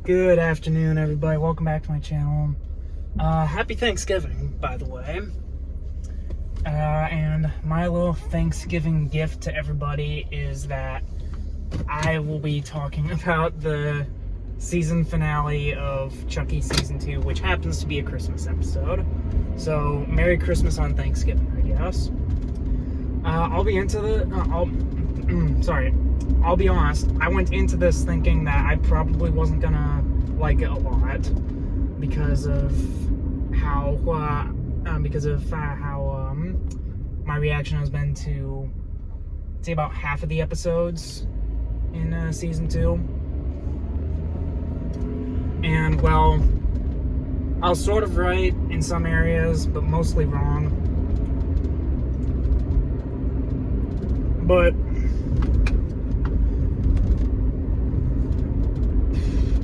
Good afternoon, everybody. Welcome back to my channel. Happy Thanksgiving, by the way. And my little Thanksgiving gift to everybody is that I will be talking about the season finale of Chucky Season 2, which happens to be a Christmas episode. So, Merry Christmas on Thanksgiving, I guess. I'll be honest, I went into this thinking that I probably wasn't gonna like it a lot because of how my reaction has been to, say, about half of the episodes in Season 2. And, well, I was sort of right in some areas, but mostly wrong. But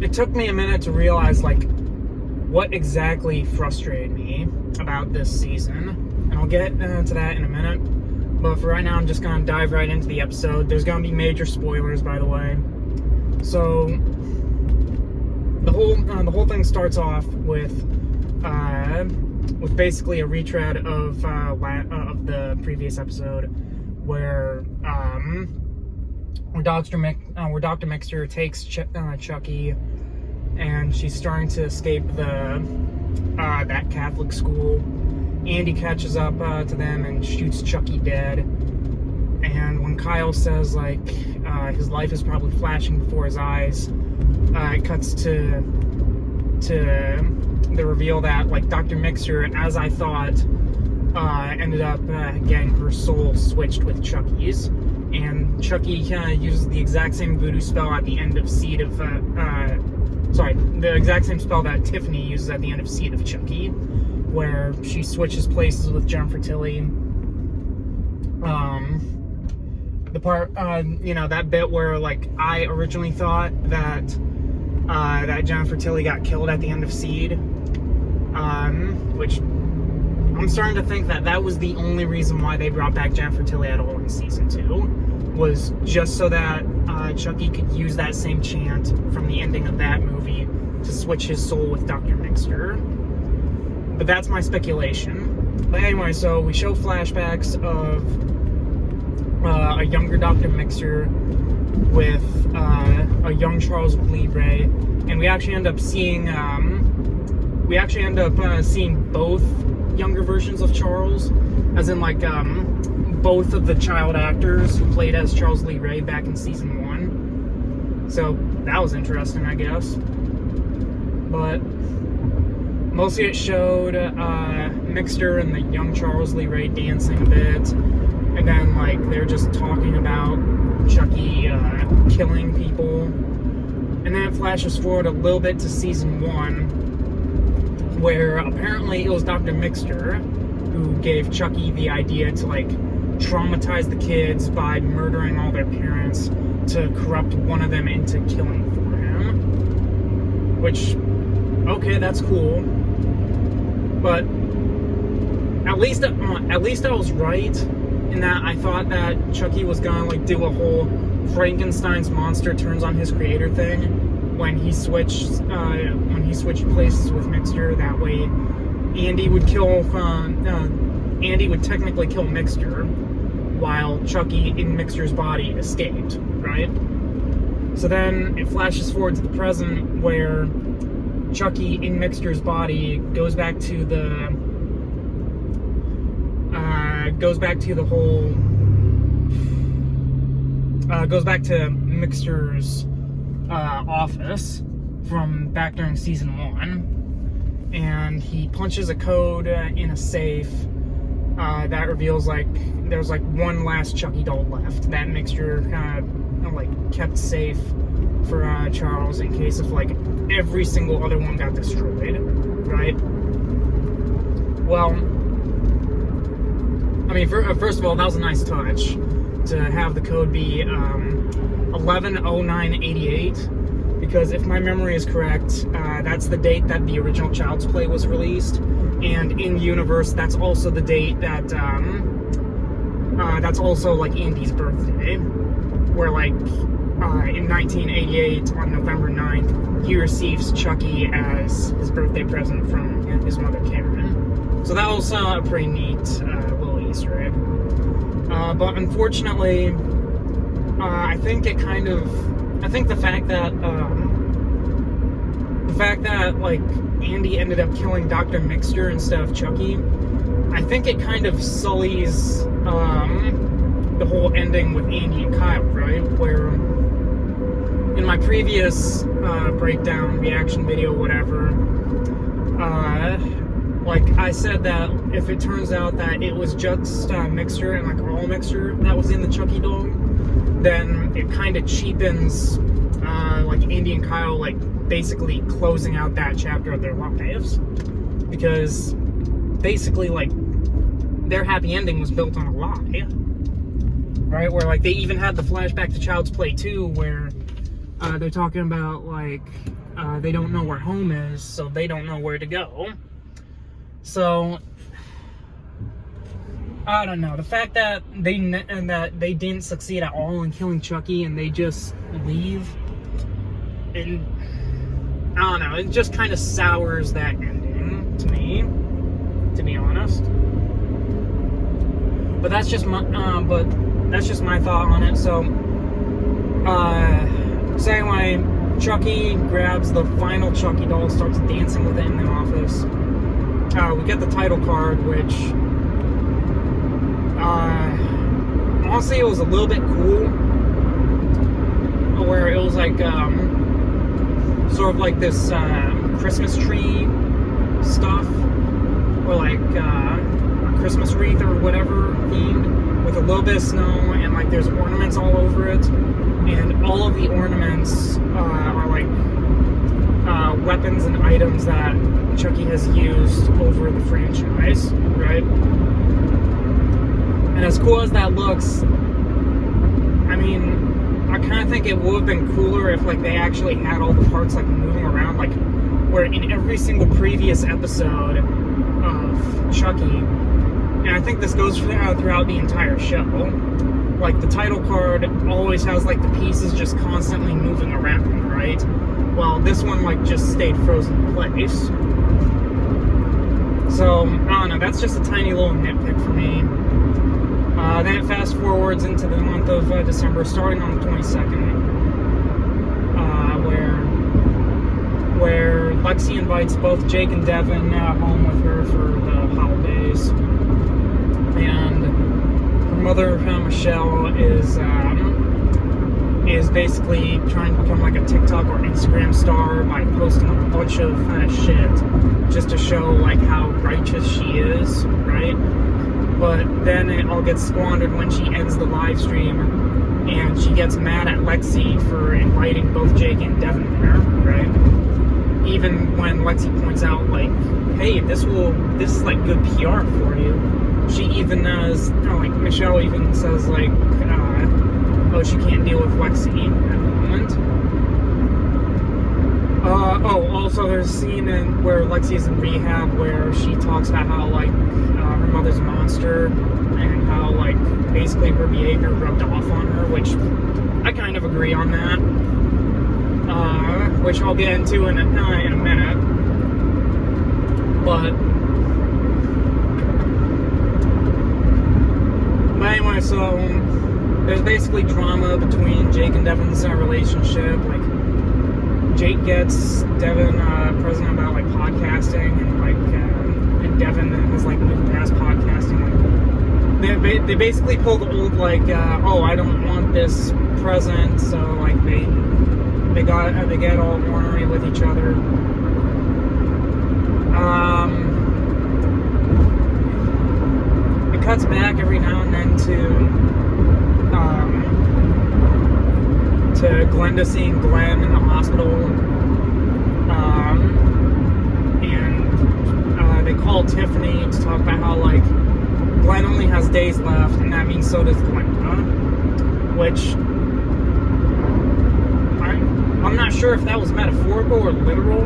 it took me a minute to realize, what exactly frustrated me about this season. And I'll get to that in a minute. But for right now, I'm just going to dive right into the episode. There's going to be major spoilers, by the way. So, the whole thing starts off with basically a retread of the previous episode, where Dr. Mixter takes Chucky, and she's starting to escape that Catholic school. Andy catches up to them and shoots Chucky dead. And when Kyle says his life is probably flashing before his eyes, it cuts to the reveal that Dr. Mixter, as I thought, ended up getting her soul switched with Chucky's, and Chucky uses the exact same voodoo spell at the end of Seed of the exact same spell that Tiffany uses at the end of Seed of Chucky, where she switches places with Jennifer Tilly. The part, that bit where I originally thought that Jennifer Tilly got killed at the end of Seed, which I'm starting to think that was the only reason why they brought back Jennifer Tilly at all in Season 2, was just so that Chucky could use that same chant from the ending of that movie to switch his soul with Dr. Mixter. But that's my speculation. But anyway, so we show flashbacks of a younger Dr. Mixter with a young Charles Lee Ray, and we actually end up seeing seeing both younger versions of Charles, as in both of the child actors who played as Charles Lee Ray back in Season 1. So that was interesting, I guess. But mostly it showed Mixter and the young Charles Lee Ray dancing a bit, and then they're just talking about Chucky killing people. And then it flashes forward a little bit to Season 1, where apparently it was Dr. Mixter who gave Chucky the idea to traumatize the kids by murdering all their parents to corrupt one of them into killing for him. Which, okay, that's cool. But at least I was right in that I thought that Chucky was gonna do a whole Frankenstein's monster turns on his creator thing when he switched places with Mixter. That way, Andy would technically kill Mixter, while Chucky in Mixter's body escaped, right? So then it flashes forward to the present, where Chucky in Mixter's body goes back to Mixter's office from back during Season 1, and he punches a code in a safe that reveals there's one last Chucky doll left that Mixter kept safe for Charles in case of every single other one got destroyed, right? Well, I mean, first of all, that was a nice touch to have the code be 110988, because if my memory is correct, that's the date that the original Child's Play was released, and in universe, that's also the date that that's also Andy's birthday, where in 1988, on November 9th, he receives Chucky as his birthday present from his mother, Karen. So that was a pretty neat little Easter egg. But unfortunately, I think the fact that like Andy ended up killing Dr. Mixter instead of Chucky, I think it kind of sullies the whole ending with Andy and Kyle, right? Where in my previous breakdown, reaction video, whatever, like I said that if it turns out that it was just Mixter and like all Mixter that was in the Chucky doll, then it kind of cheapens like Andy and Kyle like basically closing out that chapter of their lives, because basically like their happy ending was built on a lie, right? Where like they even had the flashback to Child's Play 2 where they're talking about like they don't know where home is, so they don't know where to go. So I don't know, the fact that they didn't succeed at all in killing Chucky and they just leave, and I don't know, it just kind of sours that ending to me, to be honest. But that's just my thought on it. So anyway, Chucky grabs the final Chucky doll, starts dancing with it in the office. We get the title card, which honestly it was a little bit cool, where it was like sort of like this Christmas tree stuff, or like a Christmas wreath or whatever themed, with a little bit of snow, and like there's ornaments all over it, and all of the ornaments are like weapons and items that Chucky has used over the franchise, right? And as cool as that looks, I mean, I kind of think it would have been cooler if like they actually had all the parts like moving around, like where in every single previous episode of Chucky, and I think this goes throughout the entire show, like the title card always has like the pieces just constantly moving around, right? Well, this one like just stayed frozen in place. So I don't know, that's just a tiny little nitpick for me. Then it fast forwards into the month of December, starting on the 22nd, where Lexi invites both Jake and Devin home with her for the holidays, and her mother, Michelle, is basically trying to become like a TikTok or Instagram star by posting a bunch of shit just to show like how righteous she is, right? But then it all gets squandered when she ends the live stream, and she gets mad at Lexi for inviting both Jake and Devin there, right? Even when Lexi points out, like, hey, this is like good PR for you. She even like Michelle even says like, oh, she can't deal with Lexi at the moment. Also there's a scene where Lexi's in rehab where she talks about how like her mother's a monster, and how like basically her behavior rubbed off on her, which I kind of agree on that. Which I'll get into in a minute. But anyway, so there's basically drama between Jake and Devin's relationship. Like, Jake gets Devin present about like podcasting, and like and Devin has like moved past podcasting. They basically pull the old like oh, I don't want this present, so like they get all ornery with each other. It cuts back every now and then to Glenda seeing Glenn in the hospital, and they call Tiffany to talk about how like Glenn only has days left, and that means so does Glenda, which I'm not sure if that was metaphorical or literal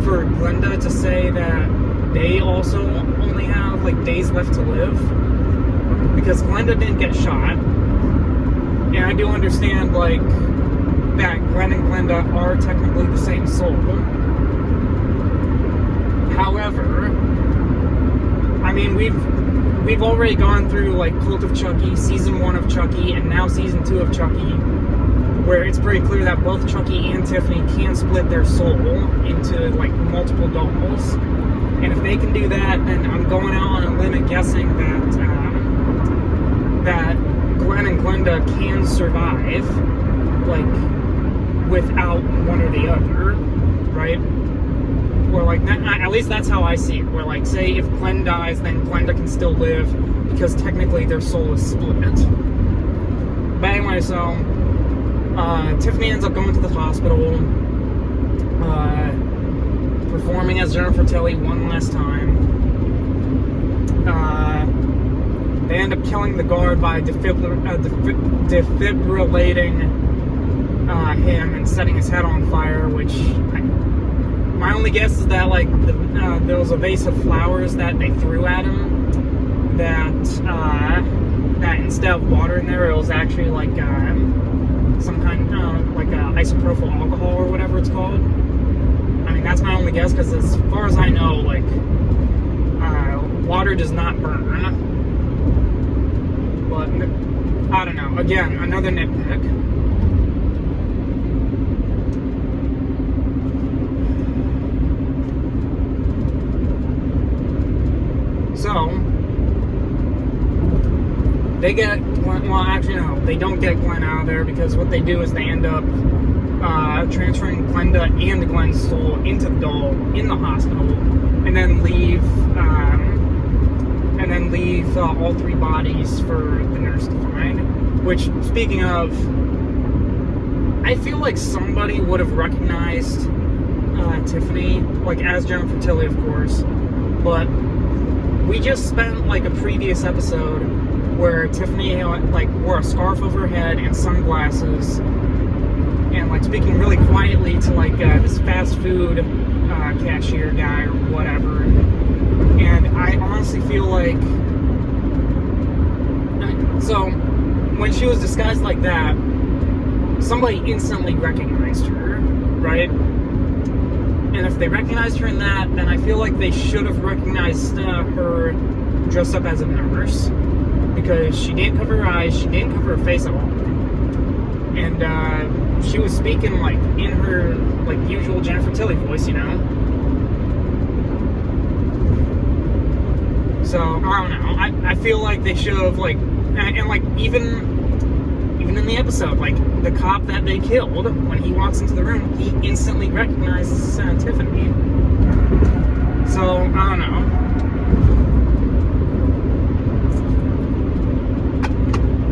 for Glenda to say that they also only have like days left to live, because Glenda didn't get shot. And I do understand like Glenda are technically the same soul. However, I mean, we've already gone through like Cult of Chucky, season 1 of Chucky, and now season 2 of Chucky, where it's pretty clear that both Chucky and Tiffany can split their soul into like multiple dolls. And if they can do that, then I'm going out on a limb and guessing that Glenn and Glenda can survive, like, without one or the other, right? Or like that, at least that's how I see it. Where like, say if Glenn dies, then Glenda can still live because technically their soul is split. But anyway, so Tiffany ends up going to the hospital, performing as Jennifer Tilly one last time. They end up killing the guard by defibrillating him and setting his head on fire, which my only guess is that like there was a vase of flowers that they threw at him that instead of water in there, it was actually like some kind like isopropyl alcohol or whatever it's called. I mean, that's my only guess, because as far as I know, like water does not burn. But I don't know. Again, another nitpick. So they get Glenn, well, actually no, they don't get Glenn out of there, because what they do is they end up transferring Glenda and Glenn's soul into the doll in the hospital, and then leave all 3 bodies for the nurse to find. Which, speaking of, I feel like somebody would have recognized Tiffany, like as Jennifer Tilly, of course, but we just spent like a previous episode where Tiffany like wore a scarf over her head and sunglasses, and like speaking really quietly to like this fast food cashier guy or whatever. And I honestly feel like, so when she was disguised like that, somebody instantly recognized her, right? And if they recognized her in that, then I feel like they should have recognized her dressed up as a nurse, because she didn't cover her eyes, she didn't cover her face at all, and she was speaking like in her like usual Jennifer Tilly voice, you know. So I don't know. I feel like they should have like, and like even in the episode, like the cop that they killed, when he walks into the room, he instantly recognizes Tiffany. So I don't know.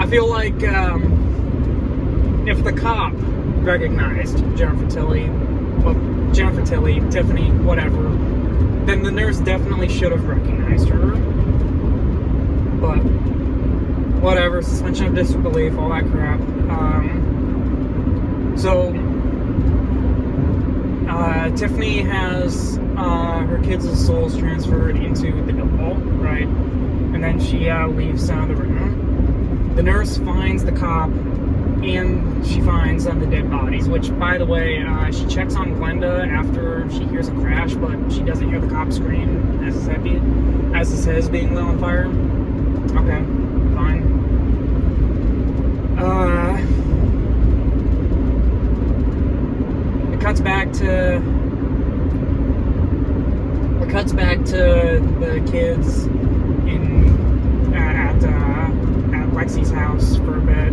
I feel like if the cop recognized Jennifer Tilly, Tiffany, whatever, then the nurse definitely should have recognized her. But whatever, suspension of disbelief, all that crap. So Tiffany has her kids' souls transferred into the doll, right? And then she leaves the room. The nurse finds the cop, and she finds the dead bodies, which, by the way, she checks on Glenda after she hears a crash, but she doesn't hear the cop scream as his head is being lit on fire. Okay, fine. It cuts back to the kids at Lexi's house for a bit,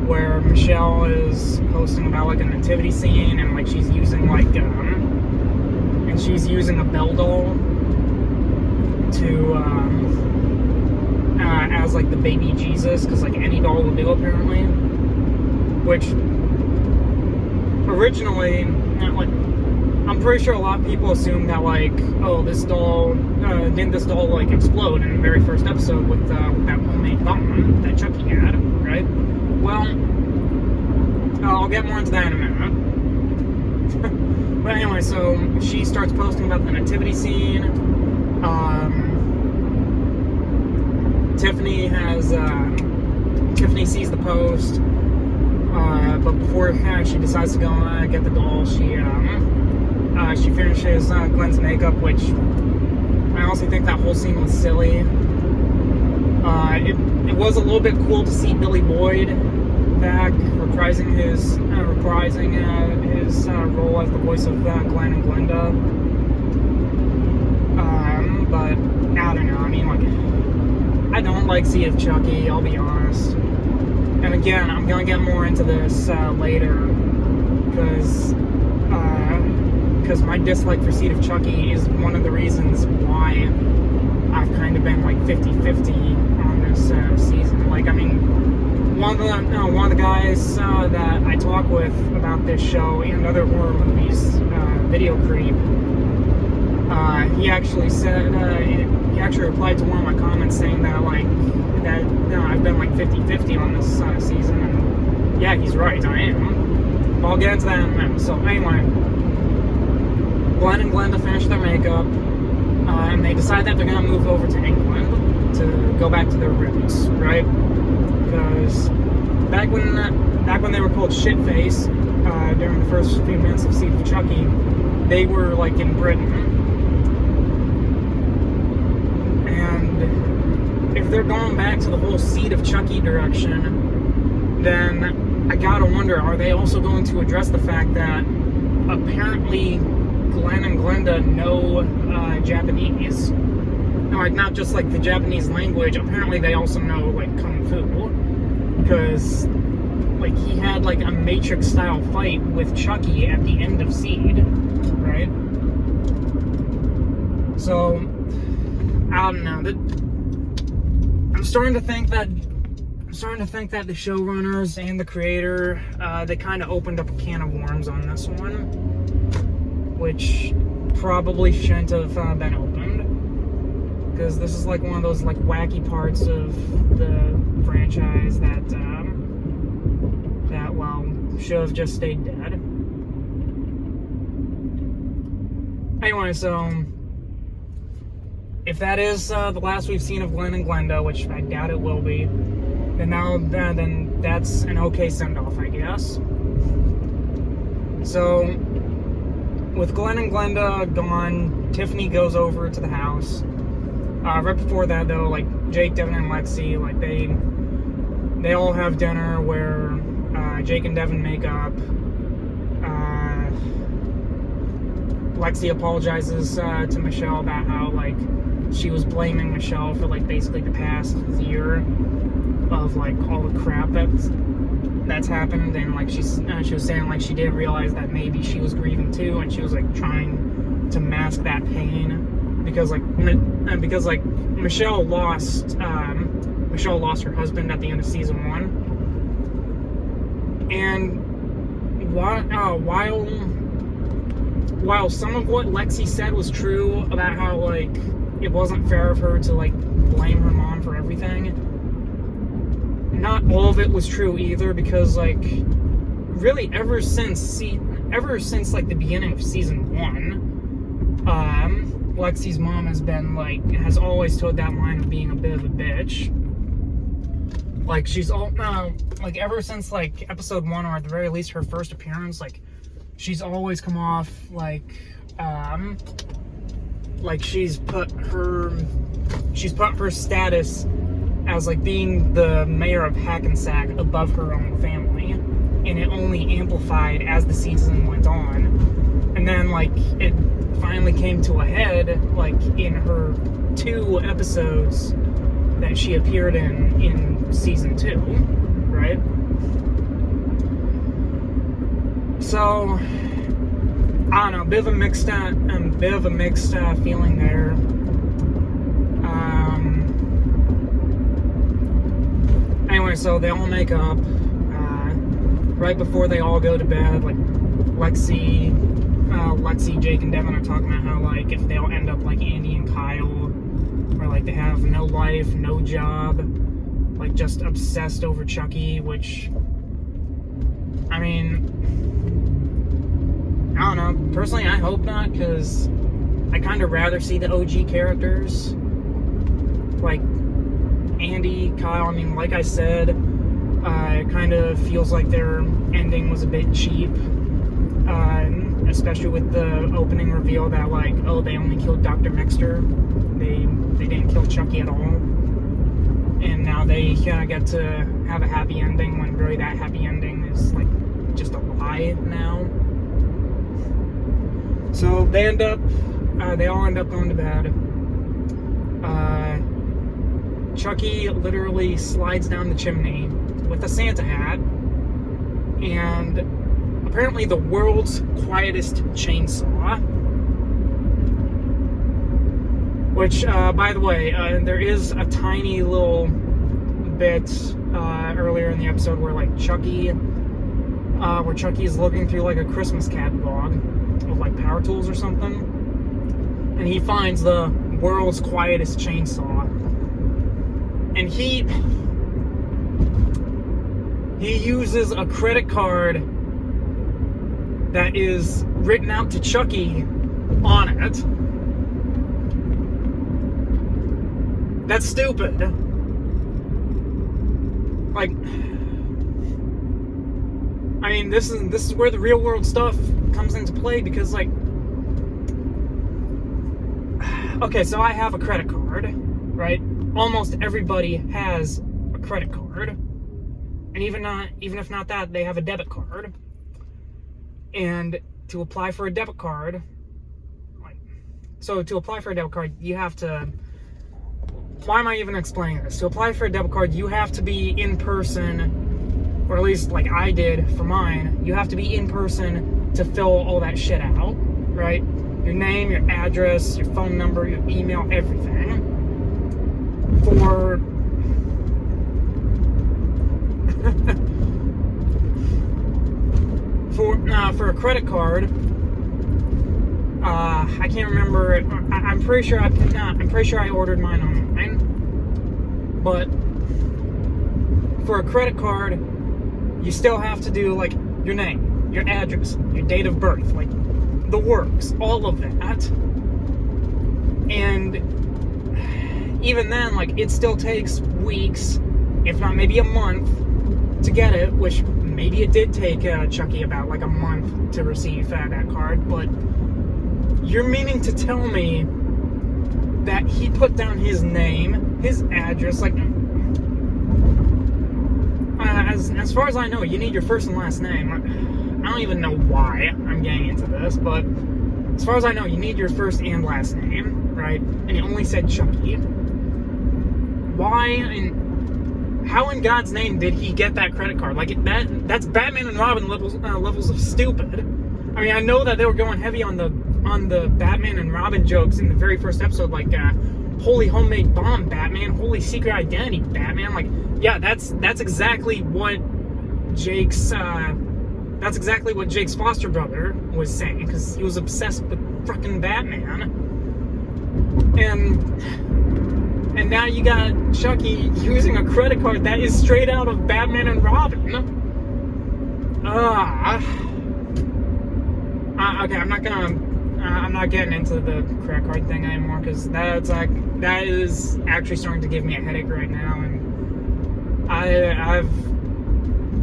where Michelle is posting about like a nativity scene, and like she's using like a bell doll to as like the baby Jesus, because like any doll will do apparently. Which originally, like, I'm pretty sure a lot of people assume that like, oh, this doll didn't this doll like explode in the very first episode with that homemade bomb that Chucky had, right? Well, I'll get more into that in a minute. But anyway, so she starts posting about the nativity scene. Tiffany sees the post. But before she decides to go get the doll, she finishes Glen's makeup, which I honestly think that whole scene was silly. It was a little bit cool to see Billy Boyd back reprising his role as the voice of Glenn and Glenda. But I don't know. I mean, like, I don't like Seed of Chucky, I'll be honest. And again, I'm gonna get more into this later, because my dislike for Seed of Chucky is one of the reasons why I've kind of been like 50-50 on this season. Like, I mean, one of the guys that I talk with about this show and other horror movies, Video Creep, he actually said, he actually replied to one of my comments saying that, like, I've been like 50-50 on this season, and yeah, he's right, I am. But I'll get into that in a minute. So anyway, Glenn and Glenda finish their makeup, and they decide that they're going to move over to England to go back to their roots, right? Because back when they were called Shitface, during the first few minutes of Seed of Chucky, they were like in Britain. And if they're going back to the whole Seed of Chucky direction, then I gotta wonder, are they also going to address the fact that apparently Glenn and Glenda know Japanese? Like, not just like the Japanese language, apparently they also know like Kung Fu. Because like he had like a Matrix style fight with Chucky at the end of Seed, right? So I don't know. I'm starting to think that the showrunners and the creator, they kind of opened up a can of worms on this one, which probably shouldn't have been opened, because this is like one of those like wacky parts of the franchise that should have just stayed dead. Anyway, so if that is the last we've seen of Glenn and Glenda, which I doubt it will be, then that's an okay send-off, I guess. So with Glenn and Glenda gone, Tiffany goes over to the house. Right before that, though, like Jake, Devin, and Lexi, like they all have dinner where Jake and Devin make up. Lexi apologizes to Michelle about how like she was blaming Michelle for like basically the past year of like all the crap that's happened, and like she was saying like she didn't realize that maybe she was grieving too, and she was like trying to mask that pain because Michelle lost her husband at the end of season 1, and while some of what Lexi said was true about how like it wasn't fair of her to like blame her mom for everything, not all of it was true either, because like really ever since like the beginning of season 1, Lexi's mom has always towed that line of being a bit of a bitch. Like she's like ever since like episode 1, or at the very least her first appearance, like she's always come off like she's put her status as like being the mayor of Hackensack above her own family, and it only amplified as the season went on. And then like it finally came to a head like in her 2 episodes that she appeared in season 2, right? So I don't know, a bit of a mixed feeling there. Anyway, so they all make up right before they all go to bed. Like Lexi, Jake, and Devin are talking about how like if they'll end up like Andy and Kyle, where like they have no life, no job, like just obsessed over Chucky, which I mean, I don't know. Personally, I hope not, because I kind of rather see the OG characters like Andy, Kyle. I mean, like I said, It kind of feels like their ending was a bit cheap, especially with the opening reveal that, like, oh, they only killed Dr. Mixter. They didn't kill Chucky at all. And now they get to have a happy ending when really that happy ending is, like, just a lie now. So they all end up going to bed. Chucky literally slides down the chimney with a Santa hat, and apparently the world's quietest chainsaw. Which, by the way, there is a tiny little bit earlier in the episode where, like, Chucky is looking through, like, a Christmas catalog of, like, power tools or something, and he finds the world's quietest chainsaw, and he uses a credit card that is written out to Chucky on it. That's stupid. Like, I mean, this is where the real world stuff comes into play, because, like, okay, so I have a credit card, right? Almost everybody has a credit card, and even if not that, they have a debit card. And to apply for a debit card, you have to. Why am I even explaining this? To apply for a debit card, you have to be in person, or at least like I did for mine. You have to be in person to fill all that shit out, right? Your name, your address, your phone number, your email, everything. For a credit card, I can't remember. I'm pretty sure I ordered mine online. But for a credit card, you still have to do, like, your name, your address, your date of birth, like, the works, all of that. And even then, like, it still takes weeks, if not maybe a month, to get it, which maybe it did take Chucky about, like, a month to receive that card. But you're meaning to tell me that he put down his name, his address, like, as far as I know, you need your first and last name. I don't even know why I'm getting into this, but as far as I know, you need your first and last name, right? And he only said Chucky. Why and how in God's name did he get that credit card? Like, that's Batman and Robin levels of stupid. I mean, I know that they were going heavy on the Batman and Robin jokes in the very first episode, like, holy homemade bomb Batman, holy secret identity Batman. Like, yeah, that's exactly what Jake's foster brother was saying, because he was obsessed with frickin' Batman. And now you got Chucky using a credit card that is straight out of Batman and Robin. Okay, I'm not getting into the credit card thing anymore, because that is actually starting to give me a headache right now, and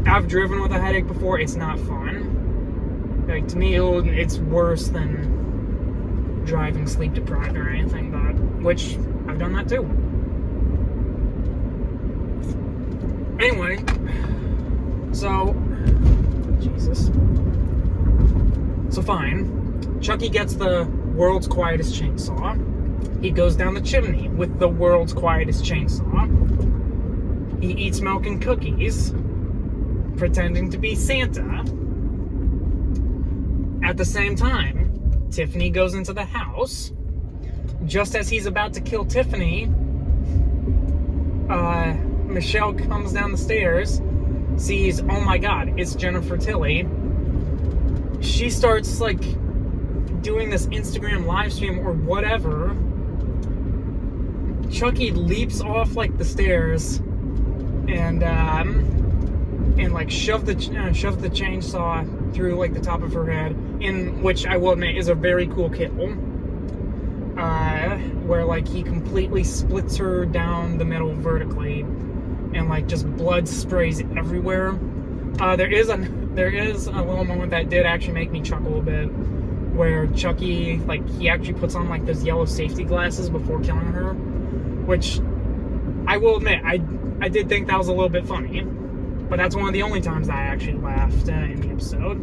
I've driven with a headache before. It's not fun. Like, to me, it's worse than driving sleep deprived or anything, but which I've done that too. Anyway, so Jesus. So fine. Chucky gets the world's quietest chainsaw. He goes down the chimney with the world's quietest chainsaw. He eats milk and cookies, pretending to be Santa. At the same time, Tiffany goes into the house. Just as he's about to kill Tiffany, Michelle comes down the stairs, sees, oh my god, it's Jennifer Tilly. She starts, like, doing this Instagram live stream or whatever. Chucky leaps off, like, the stairs and like shove the chainsaw through, like, the top of her head, in which I will admit is a very cool kill. Where, like, he completely splits her down the middle vertically, and like just blood sprays everywhere. There is a little moment that did actually make me chuckle a bit, where Chucky, like, he actually puts on like those yellow safety glasses before killing her, which I will admit I did think that was a little bit funny, but that's one of the only times I actually laughed in the episode.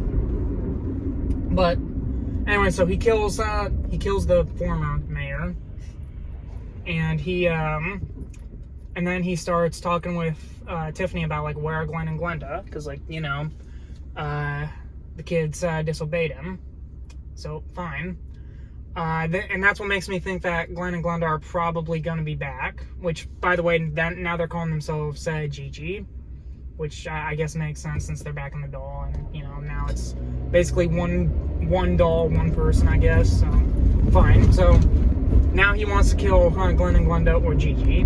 But anyway, so he kills the former mayor, and and then he starts talking with Tiffany about like where are Glenn and Glenda, because like, you know, the kids disobeyed him, so fine. And that's what makes me think that Glenn and Glenda are probably going to be back, which, by the way, now they're calling themselves Gigi, which I guess makes sense since they're back in the doll, and, you know, now it's basically one doll, one person, I guess, so fine. So now he wants to kill Glenn and Glenda or Gigi.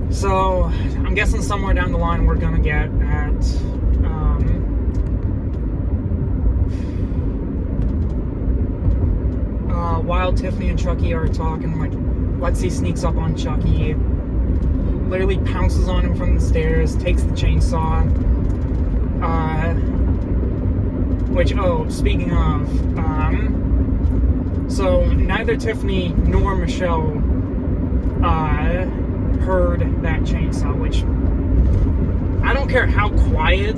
So I'm guessing somewhere down the line we're going to get at... while Tiffany and Chucky are talking, like, Lexi sneaks up on Chucky, literally pounces on him from the stairs, takes the chainsaw, which, oh, speaking of, so neither Tiffany nor Michelle heard that chainsaw, which, I don't care how quiet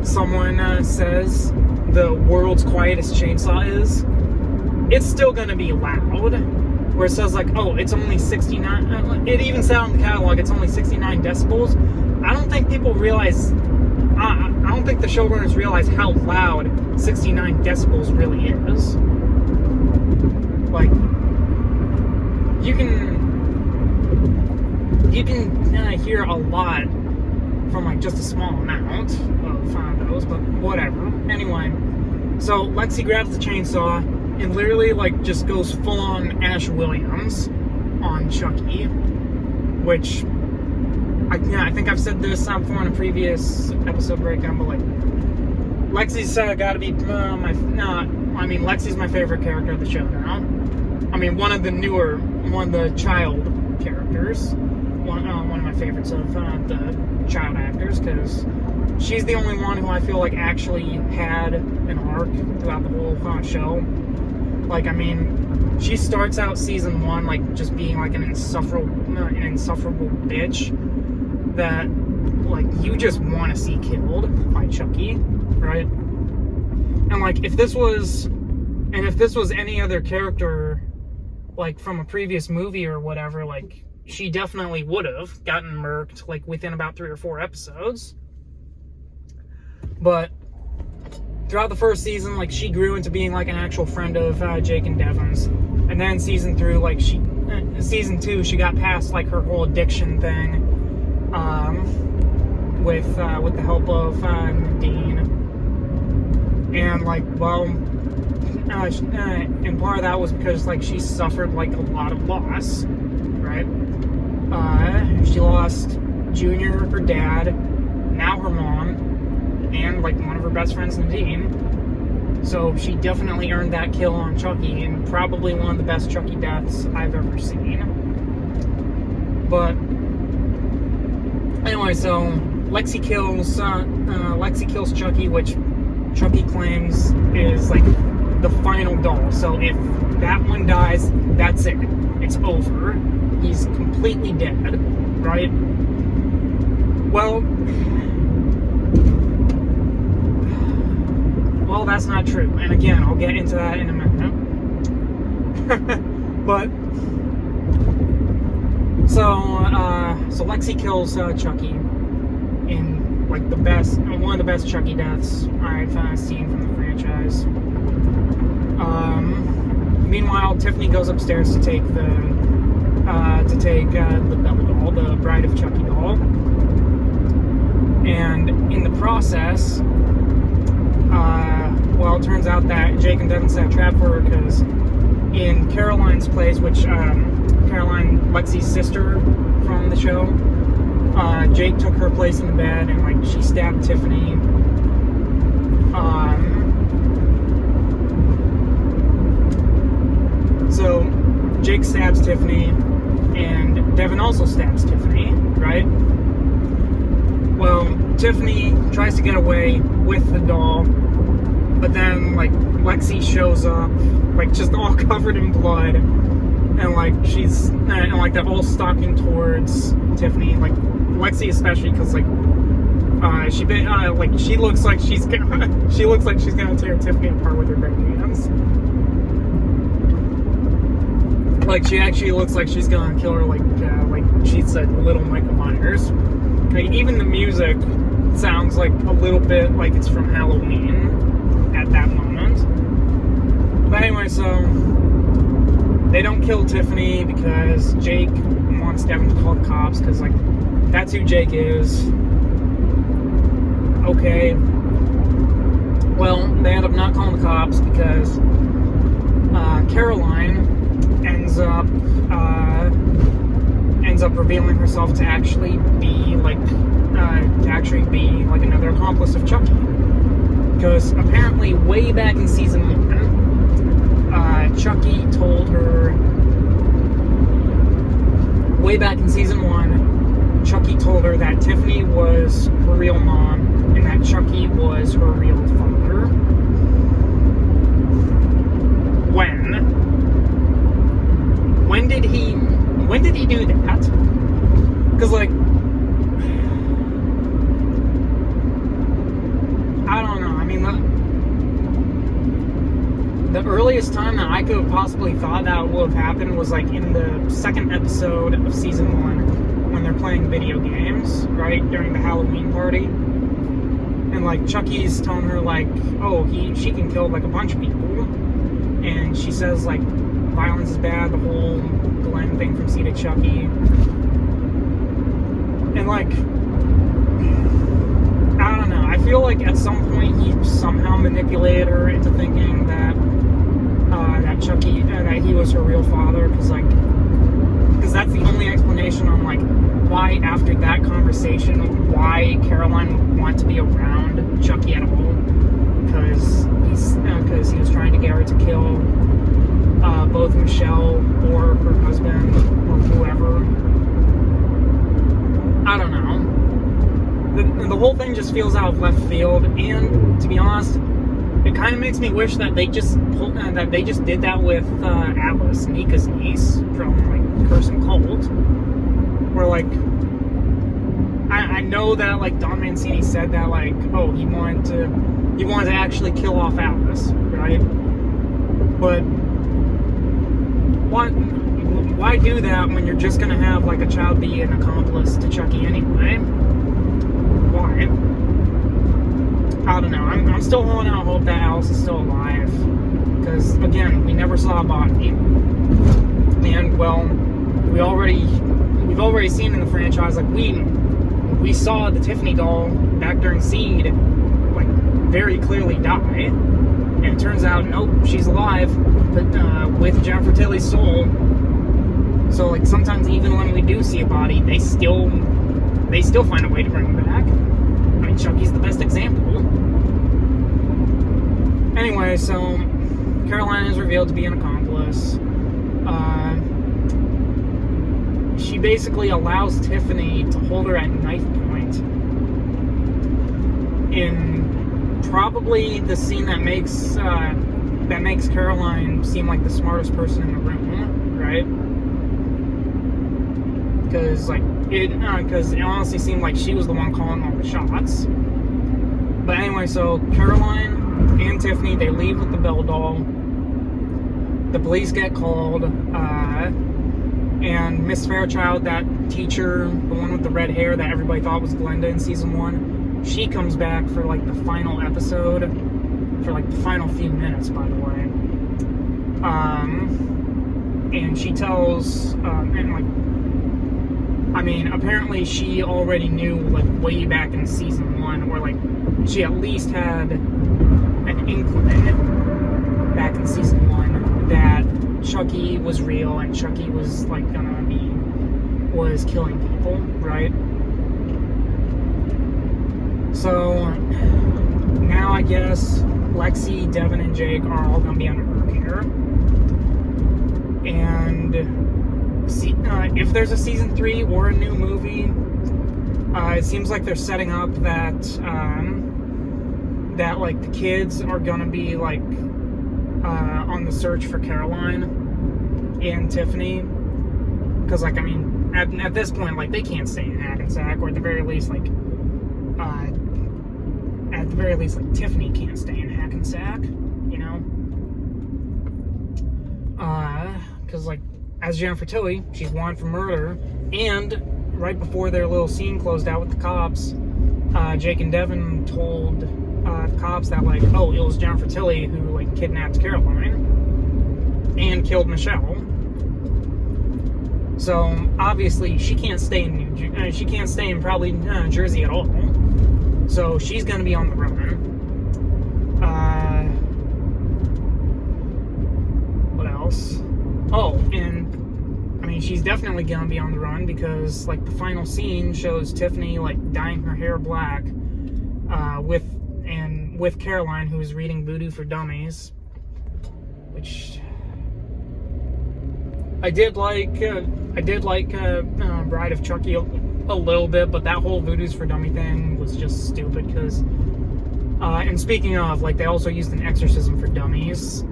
someone says the world's quietest chainsaw is, it's still gonna be loud. Where it says like, oh, it's only 69, it even said on the catalog, it's only 69 decibels. I don't think people realize, I don't think the showrunners realize how loud 69 decibels really is. Like, you can hear a lot from like just a small amount of those, but whatever. Anyway, so Lexi grabs the chainsaw and literally, like, just goes full-on Ash Williams on Chucky, which, I think I've said this before in a previous episode breakdown, but, like, Lexi's gotta be Lexi's my favorite character of the show now. I mean, one of the child characters, one of my favorites of the child actors, because she's the only one who I feel like actually had an arc throughout the whole show. Like, I mean, she starts out season 1, like, just being, like, an insufferable bitch that, like, you just want to see killed by Chucky, right? And, like, if this was any other character, like, from a previous movie or whatever, like, she definitely would have gotten murked, like, within about 3 or 4 episodes. But throughout the first season, like, she grew into being, like, an actual friend of Jake and Devon's. And then season 2, she got past, like, her whole addiction thing, with the help of Nadine. And, like, well, and part of that was because, like, she suffered, like, a lot of loss, right? She lost Junior, her dad, now her mom, and, like, one of her best friends, Nadine. So she definitely earned that kill on Chucky, and probably one of the best Chucky deaths I've ever seen. But anyway, so Lexi kills Chucky, which Chucky claims is like the final doll. So if that one dies, that's it. It's over. He's completely dead, right? Well, that's not true. And again, I'll get into that in a minute. But so Lexi kills Chucky in like one of the best Chucky deaths I've seen from the franchise. Meanwhile, Tiffany goes upstairs to take the Bella doll, the Bride of Chucky doll, and in the process, it turns out that Jake and Devin set a trap for her, because in Caroline's place, which Caroline, Lexi's sister from the show, Jake took her place in the bed and like she stabbed Tiffany. So Jake stabs Tiffany, and Devin also stabs Tiffany, right? Well, Tiffany tries to get away with the doll, but then, like, Lexi shows up, like, just all covered in blood, and, like, they're all stalking towards Tiffany, like, Lexi especially, because, like, she looks like she's gonna tear Tiffany apart with her bare hands. Like, she actually looks like she's gonna kill her, like she said, little Michael Myers. Like, even the music sounds like a little bit like it's from Halloween at that moment. But anyway, so they don't kill Tiffany because Jake wants Devin to call the cops, because, like, that's who Jake is. Okay. Well, they end up not calling the cops because Caroline ends up revealing herself to actually be like another accomplice of Chucky. Because apparently, way back in season 1, Chucky told her. Way back in season 1, Chucky told her that Tiffany was her real mom and that Chucky was her real father. When did he do that? Because, like, I don't know. I mean, the earliest time that I could have possibly thought that would have happened was, like, in the second episode of season 1, when they're playing video games, right, during the Halloween party. And, like, Chucky's telling her, like, oh, she can kill, like, a bunch of people. And she says, like, violence is bad, the whole Glenn thing from C to Chucky. And, like, I don't know. I feel like at some point he somehow manipulated her into thinking that Chucky, that he was her real father, because that's the only explanation on, like, why after that conversation, why Caroline would want to be around Chucky at all, because he was trying to get her to kill both Michelle or her husband or whoever. I don't know. The whole thing just feels out of left field, and to be honest, it kind of makes me wish that they just did that with Alice, Nika's niece from, like, Curse and Cult, where, like, I know that, like, Don Mancini said that, like, oh, he wanted to actually kill off Alice, right? But why do that when you're just gonna have, like, a child be an accomplice to Chucky anyway? Why? I don't know. I'm still holding out hope that Alice is still alive, because, again, we never saw a body, and, well, we've already seen in the franchise, like, we saw the Tiffany doll back during Seed, like, very clearly die, and it turns out, nope, she's alive, but with Jennifer Tilly's soul. So, like, sometimes even when we do see a body, they still find a way to bring him back. I mean, Chucky's the best example. Anyway, so Caroline is revealed to be an accomplice. She basically allows Tiffany to hold her at knife point in probably the scene that makes Caroline seem like the smartest person in the room, right? Because it honestly seemed like she was the one calling all the shots. But anyway, so Caroline and Tiffany, they leave with the Belle doll. The police get called, and Miss Fairchild, that teacher, the one with the red hair that everybody thought was Glenda in season 1, she comes back for, like, the final episode, for, like, the final few minutes, by the way. And she tells, and, like, I mean, apparently she already knew, like, way back in season 1, or, like, she at least had an inkling back in season 1 that Chucky was real and Chucky was, like, was killing people, right? So now I guess Lexi, Devin, and Jake are all gonna be under her care. And if there's a season 3 or a new movie, it seems like they're setting up that that like the kids are gonna be like on the search for Caroline and Tiffany, because like, I mean, at this point, like, they can't stay in Hackensack, or at the very least like Tiffany can't stay in Hackensack, you know, because like, as Jennifer Tilly, she's wanted for murder. And right before their little scene closed out with the cops, Jake and Devin told the cops that, like, oh, it was Jennifer Tilly who, like, kidnapped Caroline and killed Michelle. So obviously she can't stay in she can't stay in probably Jersey at all. So she's gonna be on the run. What else? Oh, and I mean, she's definitely gonna be on the run because, like, the final scene shows Tiffany, like, dyeing her hair black, with Caroline, who is reading Voodoo for Dummies, which I did like Bride of Chucky a little bit, but that whole Voodoo's for Dummy thing was just stupid. Because, and speaking of, like, they also used an exorcism for dummies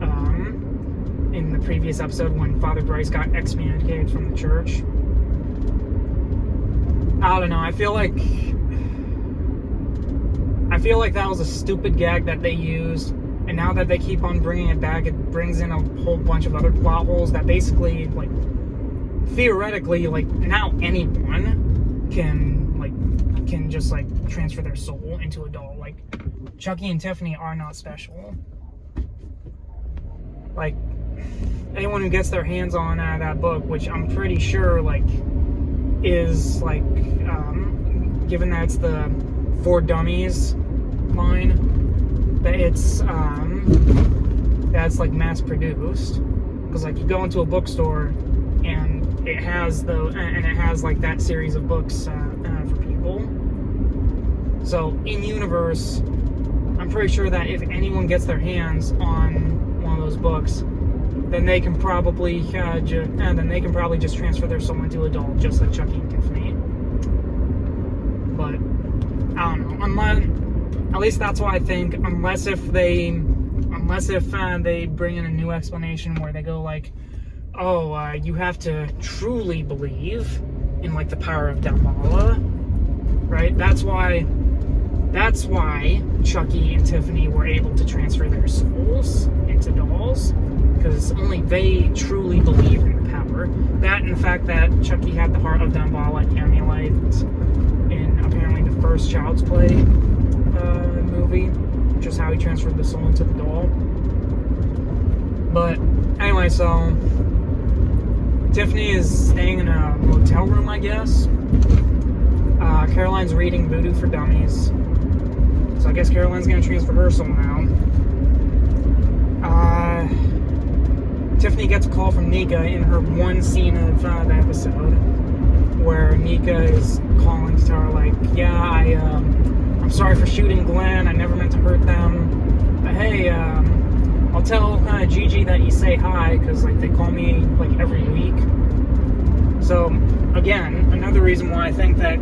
in the previous episode when Father Bryce got excommunicated from the church. I don't know. I feel like that was a stupid gag that they used, and now that they keep on bringing it back, it brings in a whole bunch of other plot holes that basically, like, theoretically, like, now anyone can just, like, transfer their soul into a doll. Like, Chucky and Tiffany are not special. Like, anyone who gets their hands on that book, which I'm pretty sure, like, is, like, given that it's the For Dummies line, that it's that's, like, mass produced, because, like, you go into a bookstore and it has like that series of books for people. So in universe, I'm pretty sure that if anyone gets their hands on one of those books, then they can probably just transfer their soul into a doll, just like Chucky and Tiffany. But I don't know. At least that's what I think. Unless if they bring in a new explanation where they go like, oh, you have to truly believe in, like, the power of Damballa, right? That's why Chucky and Tiffany were able to transfer their souls into dolls, because only they truly believe in the power. That and the fact that Chucky had the heart of Damballa amulet in apparently the first Child's Play movie, which is how he transferred the soul into the doll. But anyway, so Tiffany is staying in a motel room, I guess. Caroline's reading Voodoo for Dummies. So I guess Caroline's gonna transfer her soul now. Tiffany gets a call from Nika in her one scene of the episode, where Nika is calling to tell her, like, yeah, I'm sorry for shooting Glenn. I never meant to hurt them. But hey, I'll tell Gigi that you say hi, because, like, they call me, like, every week. So, again, another reason why I think that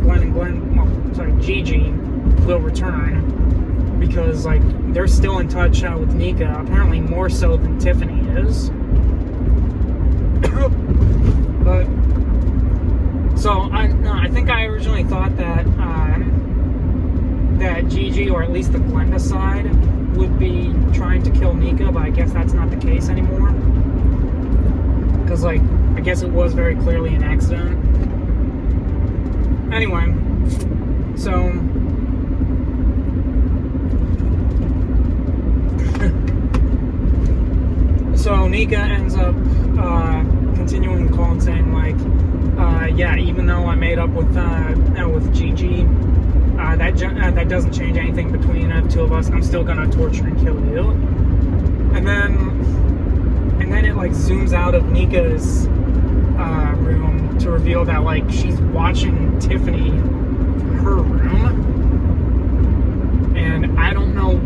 Gigi will return, because, like, they're still in touch with Nika, apparently more so than Tiffany is. But, so, I think I originally thought that that Gigi, or at least the Glenda side, would be trying to kill Nika, but I guess that's not the case anymore. Because, like, I guess it was very clearly an accident. Anyway, so Nika ends up continuing the call and saying, like, yeah, even though I made up with Gigi, that doesn't change anything between the two of us. I'm still gonna torture and kill you. And then it, like, zooms out of Nika's room to reveal that, like, she's watching Tiffany from her room. And I don't know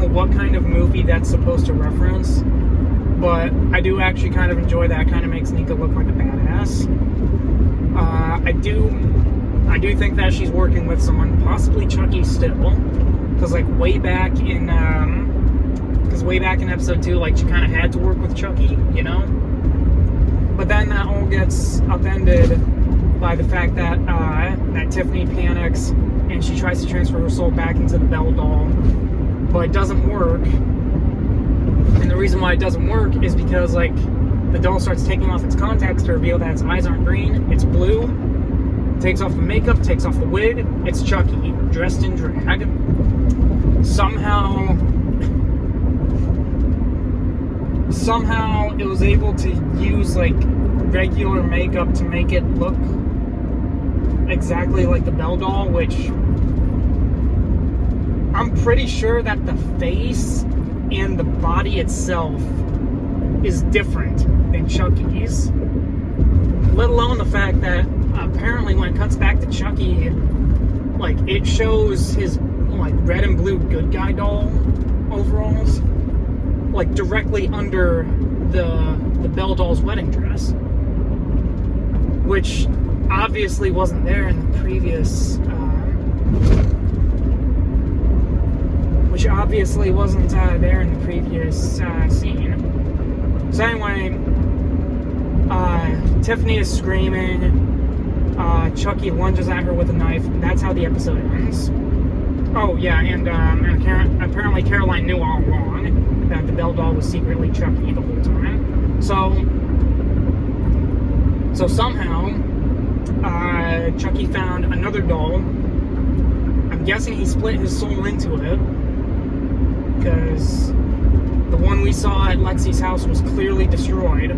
what kind of movie that's supposed to reference, but I do actually kind of enjoy that. Kind of makes Nika look like a badass. I do think that she's working with someone, possibly Chucky still, because like way back in episode 2, like she kind of had to work with Chucky, you know. But then that all gets upended by the fact that that Tiffany panics and she tries to transfer her soul back into the Belle doll, but it doesn't work. And the reason why it doesn't work is because like the doll starts taking off its contacts to reveal that its eyes aren't green, it's blue. Takes off the makeup, takes off the wig. It's Chucky dressed in drag. Somehow it was able to use like regular makeup to make it look exactly like the Belle doll, which I'm pretty sure that the face and the body itself is different than Chucky's. Let alone the fact that apparently when it cuts back to Chucky, like it shows his like red and blue good guy doll overalls like directly under the Belle doll's wedding dress, which obviously wasn't there in the previous scene. So anyway, Tiffany is screaming. Chucky lunges at her with a knife. That's how the episode ends. Oh yeah, and apparently Caroline knew all along that the Belle doll was secretly Chucky the whole time. So somehow Chucky found another doll. I'm guessing he split his soul into it, because the one we saw at Lexi's house was clearly destroyed.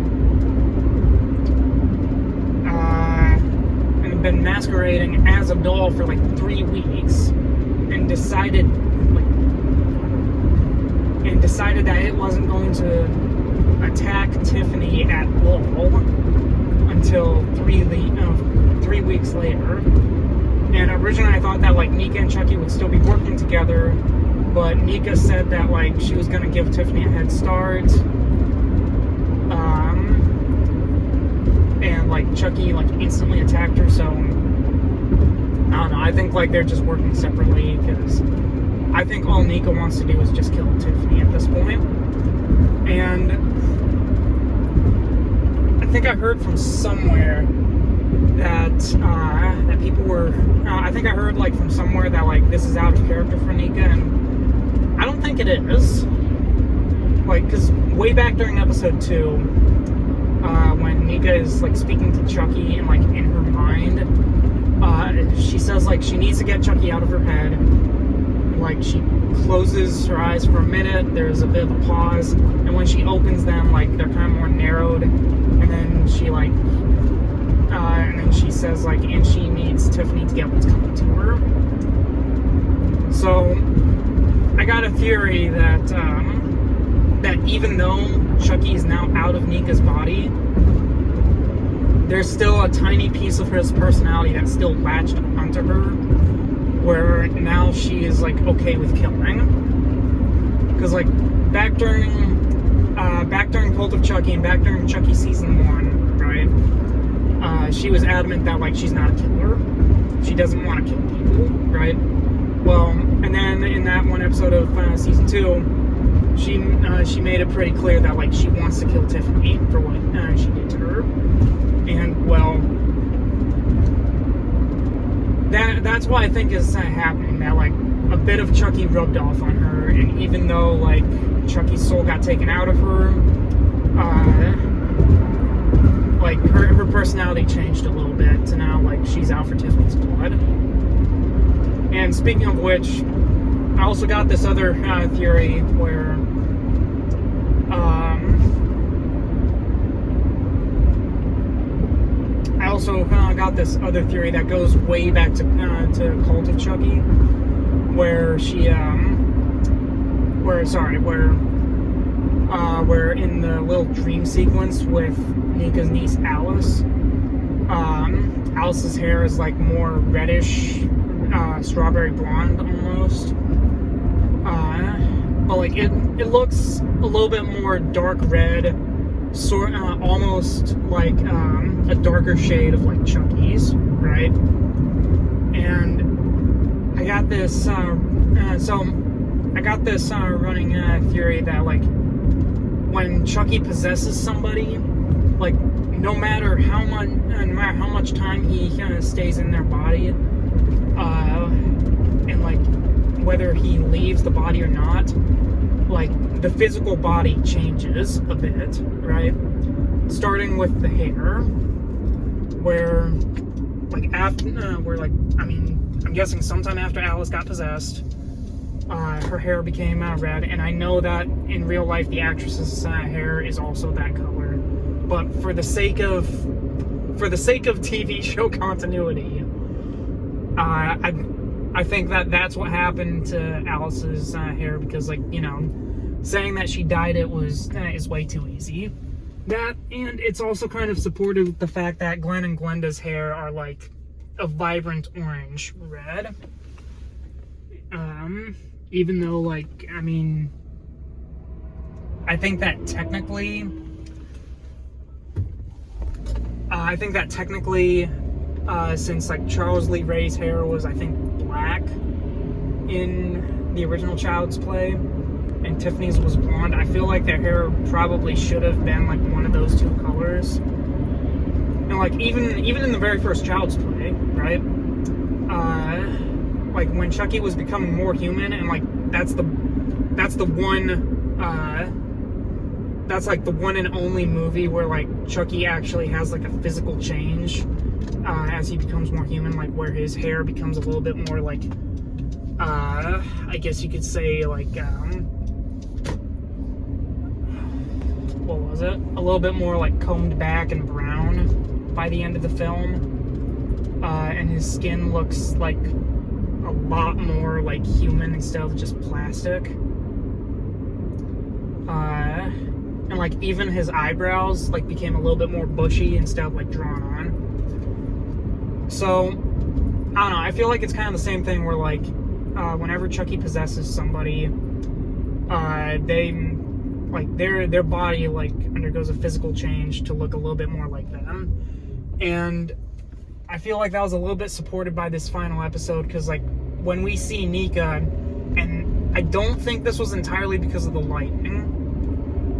And been masquerading as a doll for like 3 weeks, and decided that it wasn't going to attack Tiffany at all until 3 weeks later. And originally I thought that like Nika and Chucky would still be working together, but Nika said that like she was gonna give Tiffany a head start, and like Chucky like instantly attacked her. So I don't know, I think like they're just working separately, because I think all Nika wants to do is just kill Tiffany at this point. And I think I heard from somewhere that people were I think I heard like from somewhere that like this is out of character for Nika, and I don't think it is. Like, because way back during episode 2, when Nika is like speaking to Chucky and like in her mind, she says like she needs to get Chucky out of her head. Like she closes her eyes for a minute, there's a bit of a pause, and when she opens them, like they're kind of more narrowed, and then she like and then she says like, and she needs Tiffany to get what's coming to her. So I got a theory that that even though Chucky is now out of Nika's body, there's still a tiny piece of his personality that's still latched onto her, where now she is like okay with killing. Because like back during Cult of Chucky and back during Chucky season 1, right? She was adamant that like she's not a killer. She doesn't want to kill people, right? Well, and then in that one episode of season 2, she made it pretty clear that like she wants to kill Tiffany for what she did to her. And well, that's why I think is happening. That like a bit of Chucky rubbed off on her, and even though like Chucky's soul got taken out of her, like her personality changed a little bit to now like she's out for Tiffany's blood. And speaking of which, I also got this other theory where that goes way back to Cult of Chucky, where where in the little dream sequence with Nika's niece Alice, Alice's hair is like more reddish, strawberry blonde almost, but like it looks a little bit more dark red, almost like a darker shade of like Chucky's, right? And I got this running theory that like when Chucky possesses somebody, like no matter how much time he stays in their body, and like whether he leaves the body or not, like the physical body changes a bit, right? Starting with the hair, where like I'm guessing sometime after Alice got possessed, her hair became red, and I know that in real life the actress's hair is also that color, but for the sake of TV show continuity, I think that that's what happened to Alice's hair, because like, you know, saying that she dyed it is way too easy. That, and it's also kind of supported with the fact that Glenn and Glenda's hair are like a vibrant orange red. Even though, like, I mean, I think that technically, since like Charles Lee Ray's hair was, I think, black in the original Child's Play, and Tiffany's was blonde, I feel like their hair probably should have been like one of those two colors. And like even in the very first Child's Play, right? Like when Chucky was becoming more human, and like that's like the one and only movie where like Chucky actually has like a physical change as he becomes more human, like where his hair becomes a little bit more like I guess you could say like what was it? A little bit more like combed back and brown by the end of the film, and his skin looks like a lot more like human instead of just plastic. And like even his eyebrows like became a little bit more bushy instead of like drawn on. So I don't know, I feel like it's kind of the same thing where like whenever Chucky possesses somebody, they like their body like undergoes a physical change to look a little bit more like them. And I feel like that was a little bit supported by this final episode, because like when we see Nika, and I don't think this was entirely because of the lighting,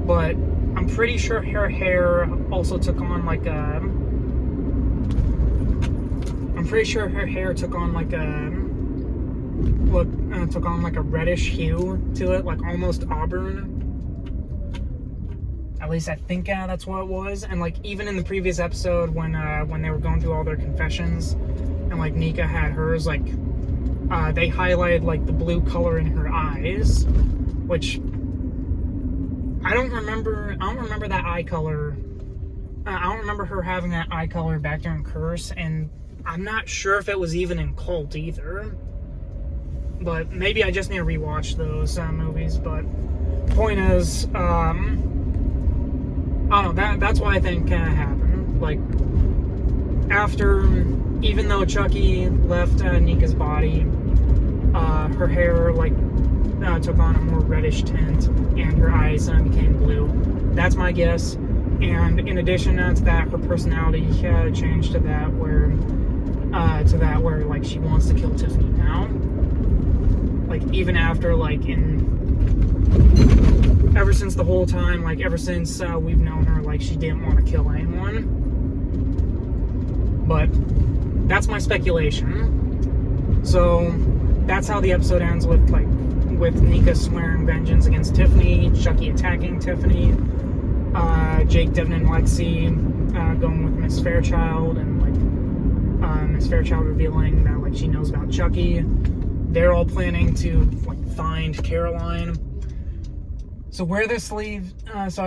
but I'm pretty sure her hair also took on like a, took on like a reddish hue to it, like almost auburn. At least I think that's what it was. And like even in the previous episode when they were going through all their confessions, and like Nika had hers, like they highlighted like the blue color in her eyes, which I don't remember that eye color. I don't remember her having that eye color back during Curse, and I'm not sure if it was even in Cult either. But maybe I just need to rewatch those movies. But point is, I don't know, that's what I think happened. Like, after, even though Chucky left Nika's body, her hair, like, took on a more reddish tint, and her eyes became blue. That's my guess. And in addition to that, her personality changed to that where, like, she wants to kill Tiffany now. Like, even after, like, ever since the whole time, like, ever since we've known her, like, she didn't want to kill anyone. But that's my speculation. So that's how the episode ends, with Nika swearing vengeance against Tiffany, Chucky attacking Tiffany, Jake, Devin, and Lexi going with Miss Fairchild, and like Miss Fairchild revealing that like she knows about Chucky. They're all planning to like find Caroline. So I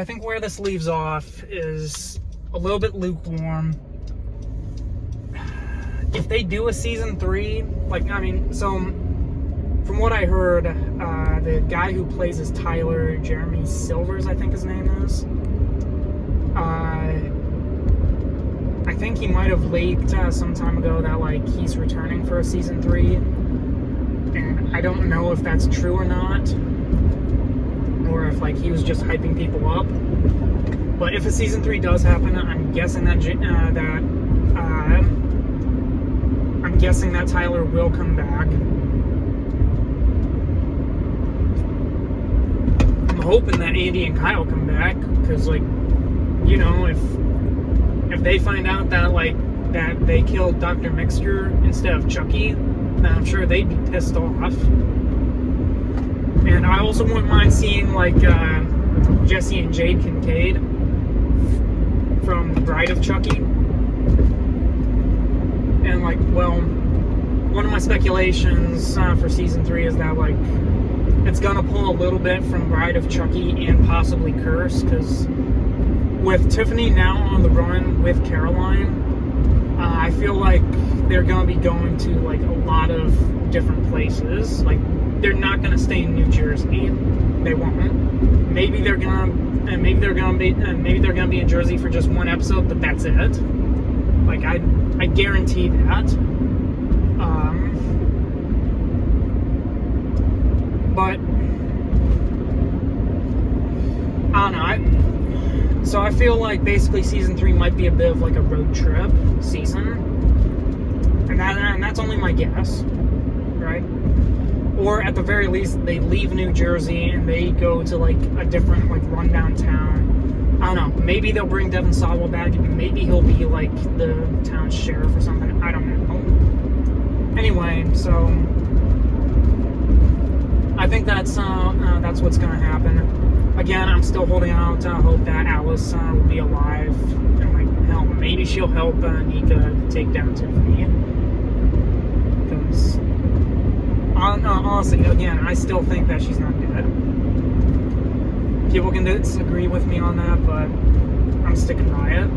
think where this leaves off is a little bit lukewarm. If they do a season 3, like, I mean, so from what I heard, the guy who plays as Tyler, Jeremy Silvers, I think his name is, I think he might have leaked some time ago that like he's returning for a season 3, and I don't know if that's true or not. or if like he was just hyping people up. But if a season 3 does happen, I'm guessing that Tyler will come back. I'm hoping that Andy and Kyle come back, because like, you know, if they find out that like that they killed Dr. Mixter instead of Chucky, then I'm sure they'd be pissed off. And I also wouldn't mind seeing like Jesse and Jade Kincaid from The Bride of Chucky. And like, well, one of my speculations for season 3 is that like it's gonna pull a little bit from Bride of Chucky and possibly Curse, because with Tiffany now on the run with Caroline, I feel like they're gonna be going to like a lot of different places. Like, they're not gonna stay in New Jersey. They won't. Maybe they're gonna be in Jersey for just one episode, but that's it. Like, I guarantee that. But I don't know. So I feel like basically season 3 might be a bit of like a road trip season, and that's only my guess, right? Or at the very least, they leave New Jersey and they go to like a different like rundown town. I don't know. Maybe they'll bring Devon Sawa back, and maybe he'll be like the town sheriff or something. I don't know. Anyway, so I think that's what's gonna happen. Again, I'm still holding out hope that Alice will be alive, and like, hell, maybe she'll help Nika take down Tiffany. Because honestly, again, I still think that she's not dead. People can disagree with me on that, but I'm sticking by it.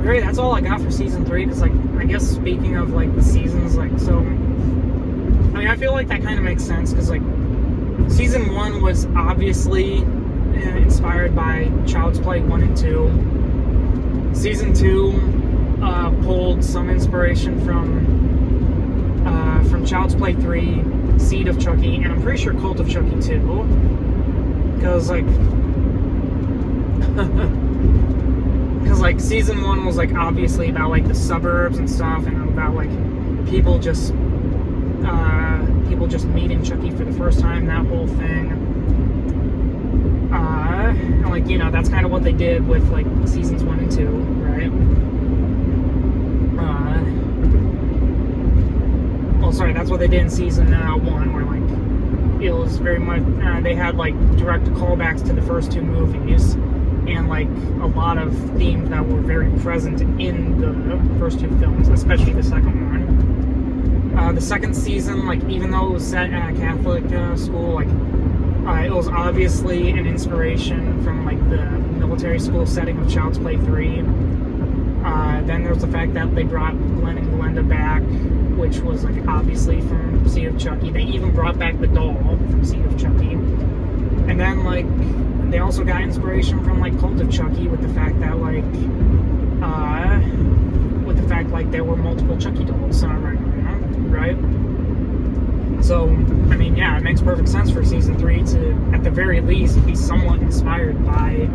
Really, that's all I got for season 3. Because, like, I guess speaking of like the seasons, like, so, I mean, I feel like that kind of makes sense, because like season 1 was obviously inspired by Child's Play 1 and 2. Season 2 pulled some inspiration from Child's Play 3, Seed of Chucky, and I'm pretty sure Cult of Chucky 2. Because like season 1 was like obviously about like the suburbs and stuff, and about like people just meeting Chucky for the first time, that whole thing. And like, you know, that's kind of what they did with like seasons 1 and 2, right? That's what they did in season 1, where like it was very much they had like direct callbacks to the first 2 movies, and like a lot of themes that were very present in the first 2 films, especially the second one. The second season, like, even though it was set at a Catholic school, like it was obviously an inspiration from like the military school setting of Child's Play 3. Then there's the fact that they brought Glenn and Glenda back, which was like obviously from Seed of Chucky. They even brought back the doll from Seed of Chucky. And then like they also got inspiration from like Cult of Chucky, with the fact that like there were multiple Chucky dolls right now, right? So I mean, yeah, it makes perfect sense for season 3 to, at the very least, be somewhat inspired by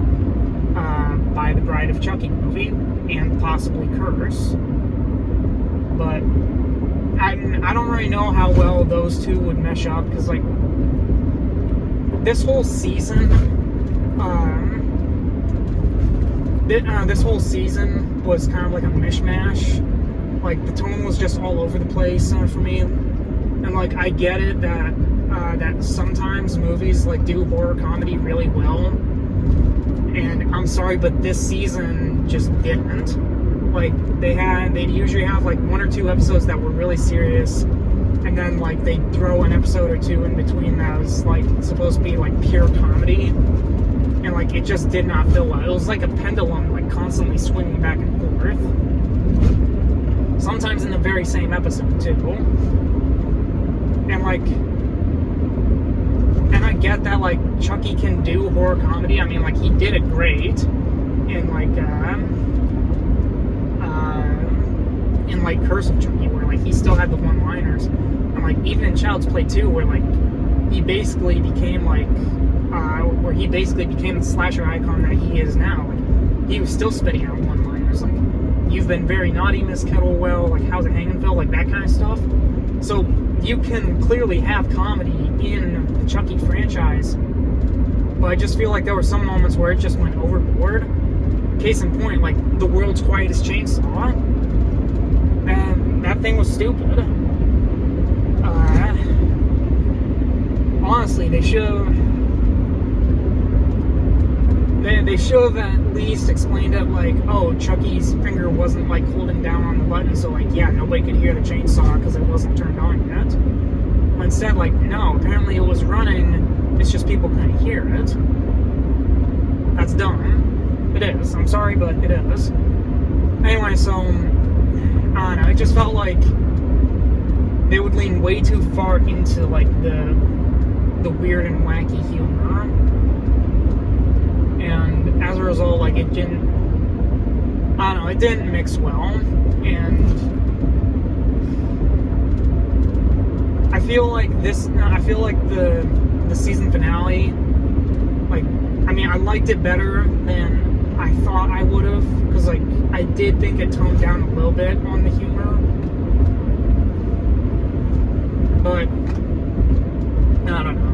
the Bride of Chucky movie, and possibly Curse. But I don't really know how well those 2 would mesh up, because like this whole season was kind of like a mishmash. Like, the tone was just all over the place for me. And like, I get it that sometimes movies like do horror comedy really well, and I'm sorry, but this season just didn't. Like, they'd usually have like 1 or 2 episodes that were really serious, and then like they'd throw an episode or 2 in between that was like supposed to be like pure comedy, and like it just did not feel well. It was like a pendulum, like constantly swinging back and forth, sometimes in the very same episode too. And like, and I get that like Chucky can do horror comedy. I mean, like, he did it great in like in like Curse of Chucky, where like he still had the one-liners, and like even in Child's Play 2, where like he basically became like the slasher icon that he is now. Like he was still spitting out one-liners like, "You've been very naughty, Miss Kettlewell," like, "How's it hanging, Phil?" Like that kind of stuff. So you can clearly have comedy in the Chucky franchise, but I just feel like there were some moments where it just went overboard. Case in point, like the world's quietest chainsaw, and that thing was stupid. Honestly, they should have at least explained it like, oh, Chucky's finger wasn't like holding down on the button, so like, yeah, nobody could hear the chainsaw because it wasn't turned on yet. But instead, like, no, apparently it was running, it's just people couldn't hear it. That's dumb. It is. I'm sorry, but it is. Anyway, so I don't know, it just felt like they would lean way too far into like the weird and wacky humor, and as a result, like it didn't mix well. And I feel like the season finale, like, I mean, I liked it better than I thought I would have, because like I did think it toned down a little bit on the humor, but I don't know.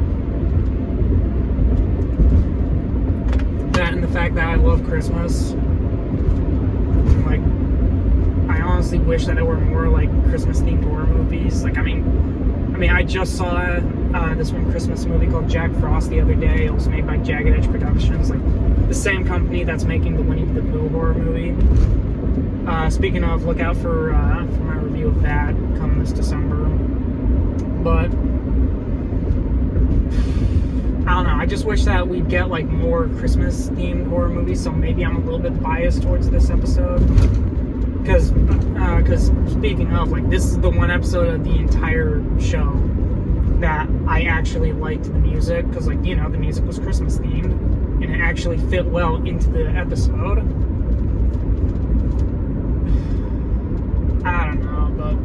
That and the fact that I love Christmas, like, I honestly wish that there were more like Christmas themed horror movies. Like, I mean, I just saw this one Christmas movie called Jack Frost the other day. It was made by Jagged Edge Productions, like the same company that's making the Winnie the Pooh horror movie. Speaking of, look out for my review of that coming this December. But I don't know, I just wish that we'd get like more Christmas themed horror movies, so maybe I'm a little bit biased towards this episode. Because speaking of, like, this is the one episode of the entire show that I actually liked the music, because, like, you know, the music was Christmas themed, and it actually fit well into the episode. I don't know, but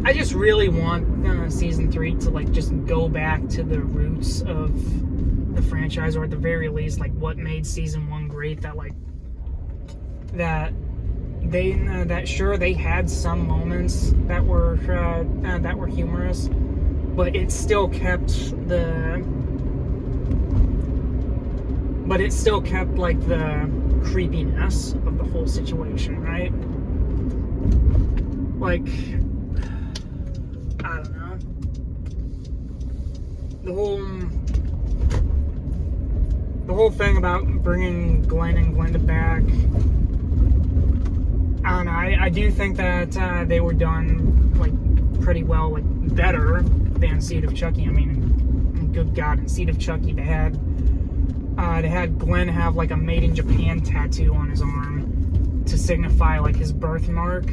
I just really want season 3 to like just go back to the roots of the franchise, or at the very least, like, what made season 1 great. That like that sure, they had some moments that were humorous, but it still kept like the creepiness of the whole situation, right? Like, I don't know, the whole thing about bringing Glenn and Glenda back, I don't know, I do think that they were done like pretty well, like better than Seed of Chucky. I mean, good God, in Seed of Chucky they had Glenn have like a Made in Japan tattoo on his arm to signify like his birthmark,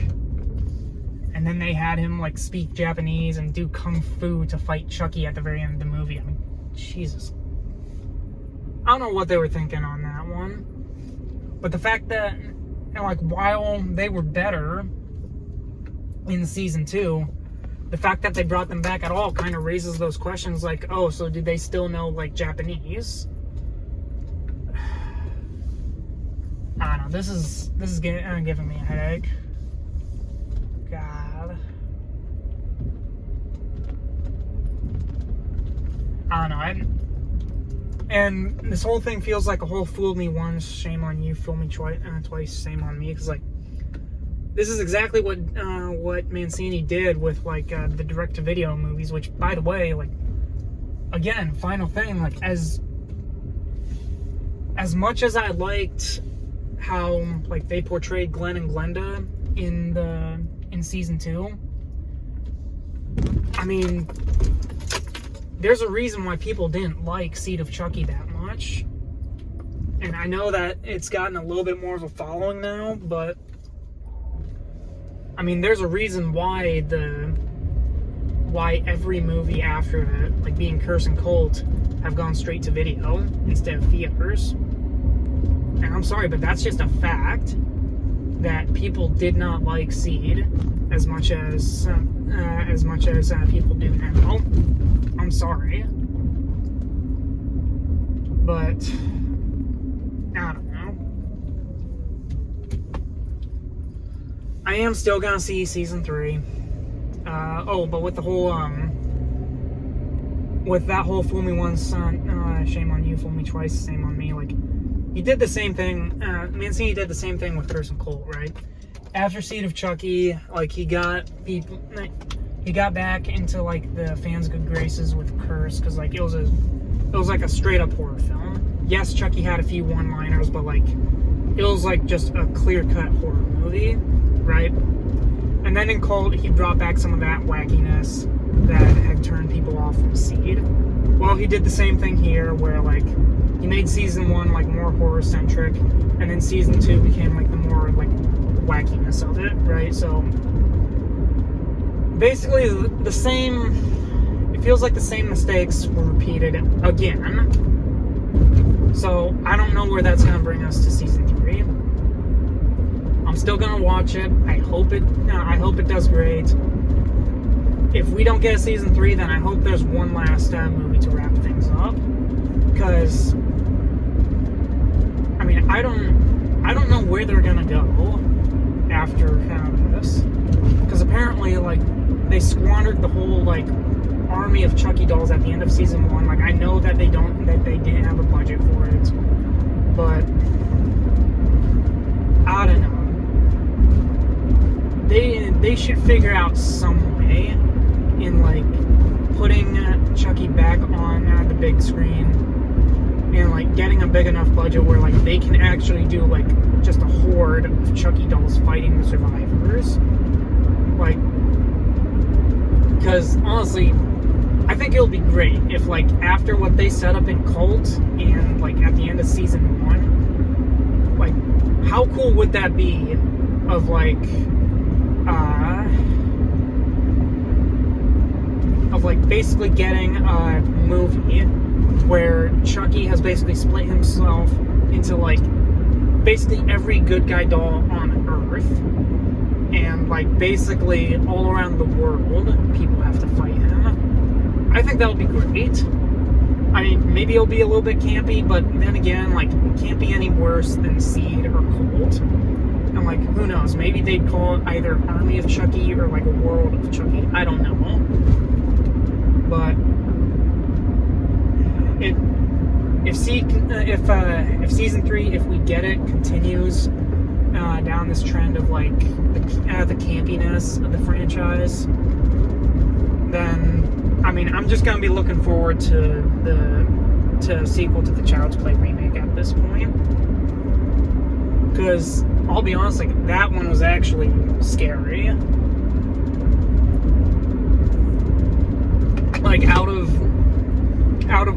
and then they had him like speak Japanese and do kung fu to fight Chucky at the very end of the movie. I mean, Jesus, I don't know what they were thinking on that one, but the fact that, you know, like, while they were better in season 2, the fact that they brought them back at all kind of raises those questions, like, oh, so did they still know like Japanese? I don't know. This is giving me a headache. God. I don't know. And this whole thing feels like a whole fool me once, shame on you, fool me twice, shame on me. Because like, this is exactly what Mancini did with like the direct-to-video movies. Which, by the way, like, again, final thing, like, as much as I liked how like they portrayed Glenn and Glenda in season 2, I mean, there's a reason why people didn't like Seed of Chucky that much. And I know that it's gotten a little bit more of a following now, but I mean, there's a reason why every movie after it, like being Curse and Cult, have gone straight to video instead of theaters. and I'm sorry, but that's just a fact, that people did not like Seed as much as people do now. I'm sorry, but I don't know. I am still gonna see season 3. But with the whole with that whole fool me once, shame on you, fool me twice, same on me. Like, he did the same thing. Mancini did the same thing with Curse and Colt, right? After Seed of Chucky, like, he got back into like the fans' good graces with Curse, because like it was like a straight up horror film. Yes, Chucky had a few one-liners, but like it was like just a clear-cut horror movie, right? And then in Colt, he brought back some of that wackiness that had turned people off from Seed. Well, he did the same thing here, where like he made season 1 like more horror-centric, and then season 2 became like the more like wackiness of it, right? So basically the same, it feels like the same mistakes were repeated again. So I don't know where that's gonna bring us to season 3. I'm still gonna watch it. I hope it does great. If we don't get a season 3, then I hope there's one last movie to wrap things up. Because I mean, I don't know where they're gonna go after this. Because apparently, like, they squandered the whole like army of Chucky dolls at the end of season 1. Like, I know that they didn't have a budget for it, but I don't know. They should figure out some way in like putting Chucky back on the big screen, and like getting a big enough budget where like they can actually do like just a horde of Chucky dolls fighting the survivors. Like, because honestly, I think it'll be great if like after what they set up in Cult and like at the end of season 1, like how cool would that be of like basically getting a movie where Chucky has basically split himself into like basically every good guy doll on Earth, and like basically all around the world people have to fight him. I think that would be great. I mean, maybe it'll be a little bit campy, but then again, like, it can't be any worse than Seed or Colt. And like, who knows, maybe they'd call it either Army of Chucky or like a World of Chucky. I don't know. But if season 3, if we get it, continues down this trend of like the campiness of the franchise, then I mean, I'm just gonna be looking forward to the sequel to the Child's Play remake at this point. Because I'll be honest, like, that one was actually scary. Like, out of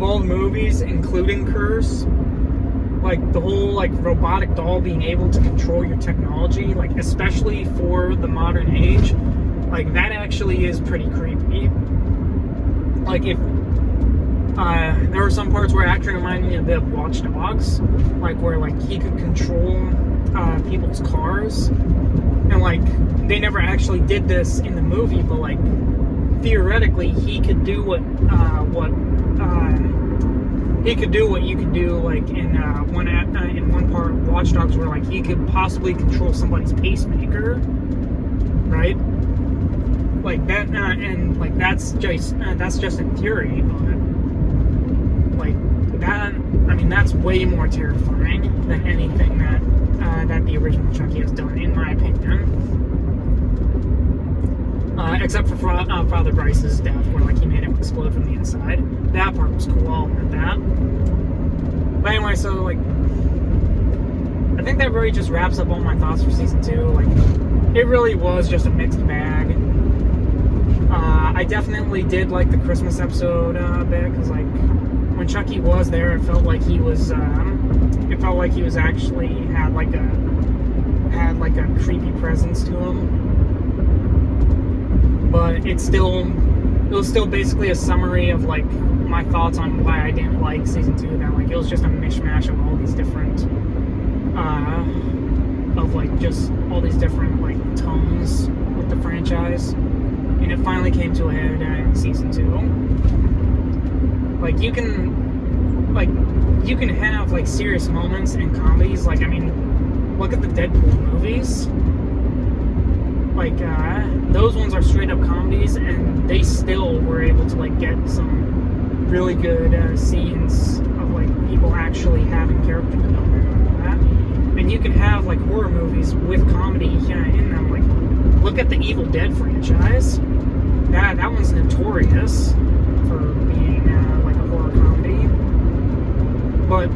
all the movies, including Curse, like the whole like robotic doll being able to control your technology, like especially for the modern age, like that actually is pretty creepy. Like, if there were some parts where it actually reminded me a bit of Watch Dogs, like where like he could control people's cars, and like they never actually did this in the movie, but like theoretically he could do what you could do like in one part of Watch Dogs, where like he could possibly control somebody's pacemaker, right? Like that, and like that's just in theory, but like that, I mean, that's way more terrifying than anything that the original Chucky has done, in my opinion. Except for Father Bryce's death, where like he made him explode from the inside. That part was cool. I'll admit that. But anyway, so like, I think that really just wraps up all my thoughts for season 2. Like, it really was just a mixed bag. I definitely did like the Christmas episode a bit, because like when Chucky was there, it felt like he was actually had like a creepy presence to him. But it was still basically a summary of like my thoughts on why I didn't like season 2. That like it was just a mishmash of all these different of like just all these different like tones with the franchise, and it finally came to a head in season 2. Like you can have like serious moments and comedies. Like I mean, look at the Deadpool movies. Like those ones are straight up comedies, and they still were able to like get some really good scenes of like people actually having character development and all that. And you can have like horror movies with comedy in them. Like look at the Evil Dead franchise. That one's notorious for being like a horror comedy. But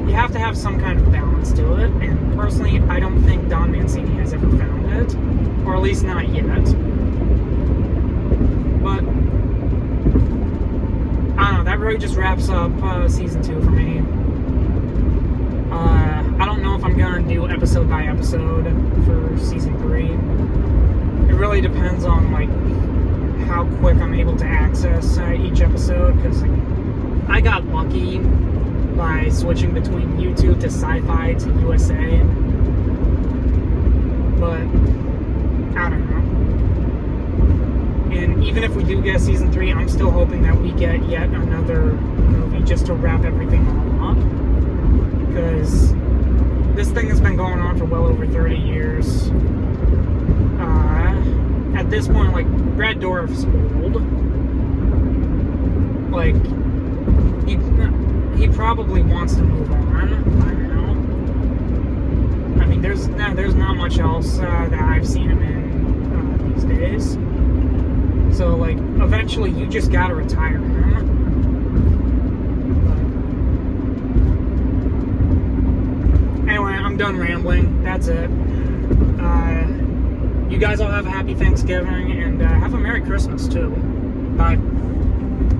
you have to have some kind of balance to it. And personally, I don't think Don Mancini has ever found it, or at least not yet. But I don't know, that really just wraps up season 2 for me. I don't know if I'm gonna do episode by episode for season 3. It really depends on like how quick I'm able to access each episode, because like, I got lucky by switching between YouTube to Sci-Fi to USA, but I don't know. And even if we do get season 3, I'm still hoping that we get yet another movie just to wrap everything all up. Because this thing has been going on for well over 30 years. At this point, like, Brad Dourif's old. Like, he probably wants to move on by now. I mean, there's not much else that I've seen him in these days. So, like, eventually you just gotta retire him. But anyway, I'm done rambling. That's it. You guys all have a happy Thanksgiving, and have a Merry Christmas, too. Bye.